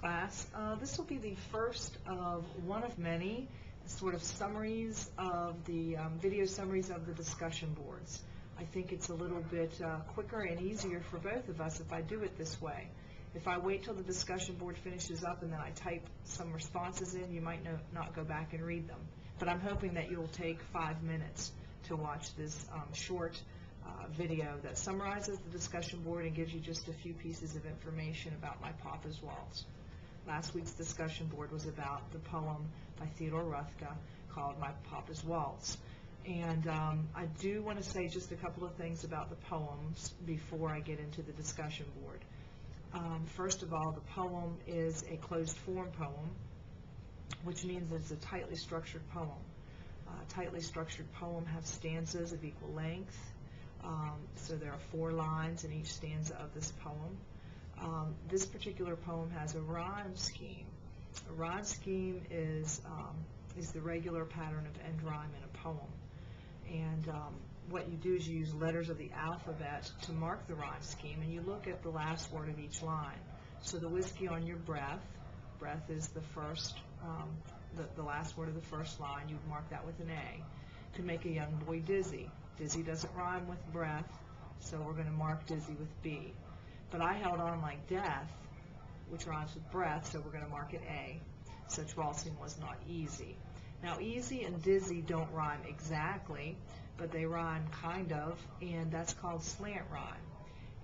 class. This will be the first of one of many sort of summaries of the video summaries of the discussion boards. I think it's a little bit quicker and easier for both of us if I do it this way. If I wait till the discussion board finishes up and then I type some responses in, you might not go back and read them. But I'm hoping that you'll take 5 minutes to watch this short video that summarizes the discussion board and gives you just a few pieces of information about My Papa's Waltz. Last week's discussion board was about the poem by Theodore Roethke called My Papa's Waltz. And I do want to say just a couple of things about the poems before I get into the discussion board. First of all, the poem is a closed form poem, which means it's a tightly structured poem. A tightly structured poem has stanzas of equal length, so there are 4 lines in each stanza of this poem. This particular poem has a rhyme scheme. A rhyme scheme is the regular pattern of end rhyme in a poem. And what you do is you use letters of the alphabet to mark the rhyme scheme, and you look at the last word of each line. So the whiskey on your breath, breath is the first, the last word of the first line, you'd mark that with an A. To make a young boy dizzy. Dizzy doesn't rhyme with breath, so we're going to mark dizzy with B. But I held on like death, which rhymes with breath, so we're going to mark it A. Such waltzing was not easy. Now, easy and dizzy don't rhyme exactly, but they rhyme kind of, and that's called slant rhyme.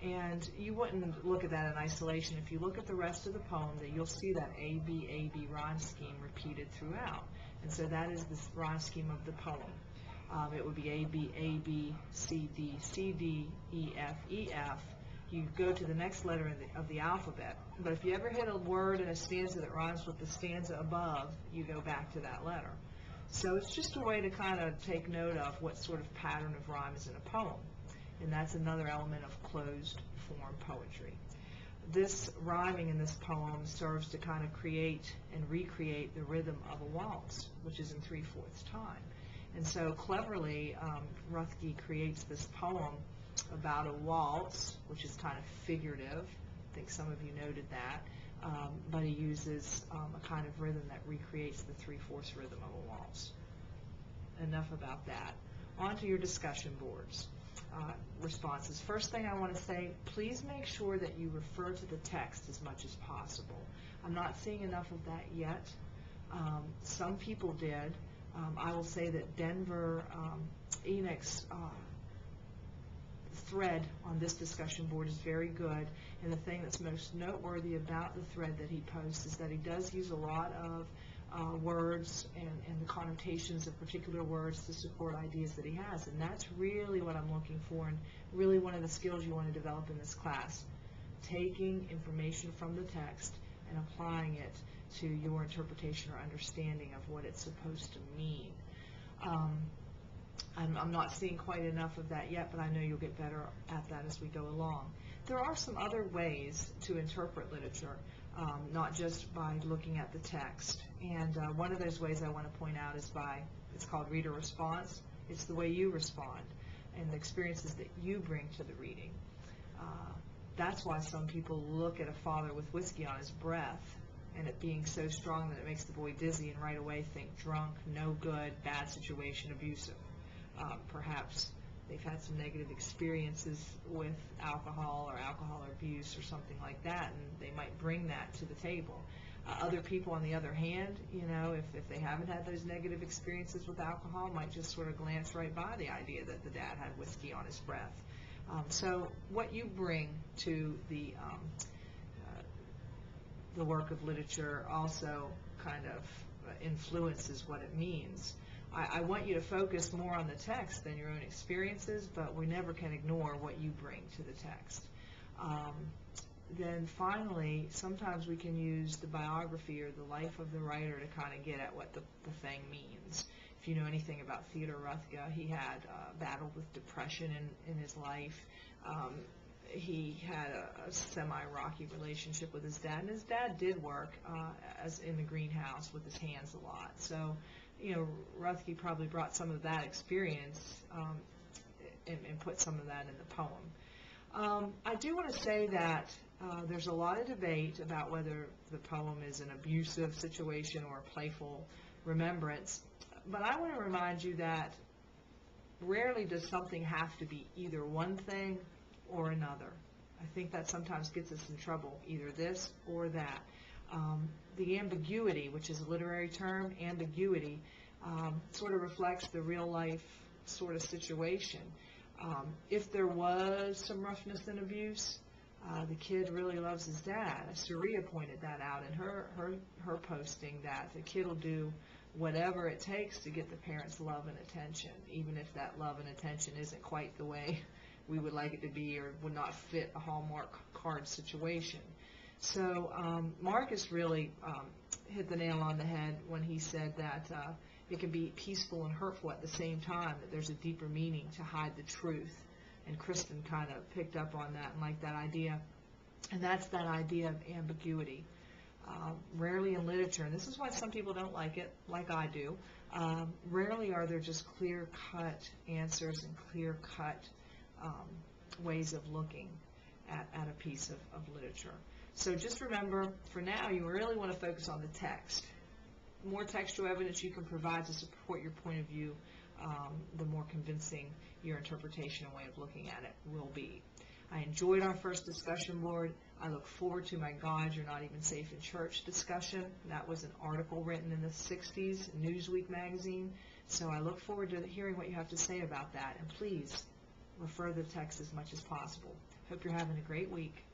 And you wouldn't look at that in isolation. If you look at the rest of the poem, that you'll see that A-B rhyme scheme repeated throughout. And so that is the rhyme scheme of the poem. It would be A-B, C-D, C-D, E-F, E-F. You go to the next letter of the alphabet. But if you ever hit a word in a stanza that rhymes with the stanza above, you go back to that letter. So it's just a way to kind of take note of what sort of pattern of rhyme is in a poem. And that's another element of closed form poetry. This rhyming in this poem serves to kind of create and recreate the rhythm of a waltz, which is in 3/4 time. And so cleverly, Roethke creates this poem about a waltz, which is kind of figurative. I think some of you noted that. But he uses a kind of rhythm that recreates the 3/4 rhythm of a waltz. Enough about that. On to your discussion boards. Responses. First thing I want to say, please make sure that you refer to the text as much as possible. I'm not seeing enough of that yet. Some people did. I will say that Denver Enoch's thread on this discussion board is very good, and the thing that's most noteworthy about the thread that he posts is that he does use a lot of words and the connotations of particular words to support ideas that he has, and that's really what I'm looking for, and really one of the skills you want to develop in this class. Taking information from the text and applying it to your interpretation or understanding of what it's supposed to mean. I'm not seeing quite enough of that yet, but I know you'll get better at that as we go along. There are some other ways to interpret literature, not just by looking at the text. And one of those ways I want to point out is it's called reader response. It's the way you respond and the experiences that you bring to the reading. That's why some people look at a father with whiskey on his breath and it being so strong that it makes the boy dizzy and right away think drunk, no good, bad situation, abusive. Perhaps they've had some negative experiences with alcohol or alcohol abuse or something like that, and they might bring that to the table. Other people, on the other hand, you know, if they haven't had those negative experiences with alcohol, might just sort of glance right by the idea that the dad had whiskey on his breath. So what you bring to the work of literature also kind of influences what it means. I want you to focus more on the text than your own experiences, but we never can ignore what you bring to the text. Then finally, sometimes we can use the biography or the life of the writer to kind of get at what the thing means. If you know anything about Theodore Roethke, he had battled with depression in his life. He had a semi-rocky relationship with his dad, and his dad did work as in the greenhouse with his hands a lot. So, you know, Roethke probably brought some of that experience and put some of that in the poem. I do want to say that There's a lot of debate about whether the poem is an abusive situation or a playful remembrance, but I want to remind you that rarely does something have to be either one thing or another. I think that sometimes gets us in trouble, either this or that. The ambiguity, which is a literary term, ambiguity, sort of reflects the real life sort of situation. If there was some roughness and abuse, the kid really loves his dad. Saria pointed that out in her posting, that the kid will do whatever it takes to get the parents' love and attention, even if that love and attention isn't quite the way we would like it to be or would not fit a Hallmark card situation. So Marcus really hit the nail on the head when he said that it can be peaceful and hurtful at the same time, that there's a deeper meaning to hide the truth. And Kristen kind of picked up on that and liked that idea. And that's that idea of ambiguity. Rarely in literature, and this is why some people don't like it, like I do, rarely are there just clear-cut answers and clear-cut ways of looking at a piece of literature. So just remember, for now, you really want to focus on the text. The more textual evidence you can provide to support your point of view, the more convincing your interpretation and way of looking at it will be. I enjoyed our first discussion board. I look forward to my God, You're Not Even Safe in Church discussion. That was an article written in the 60s, Newsweek magazine. So I look forward to hearing what you have to say about that. And please refer the text as much as possible. Hope you're having a great week.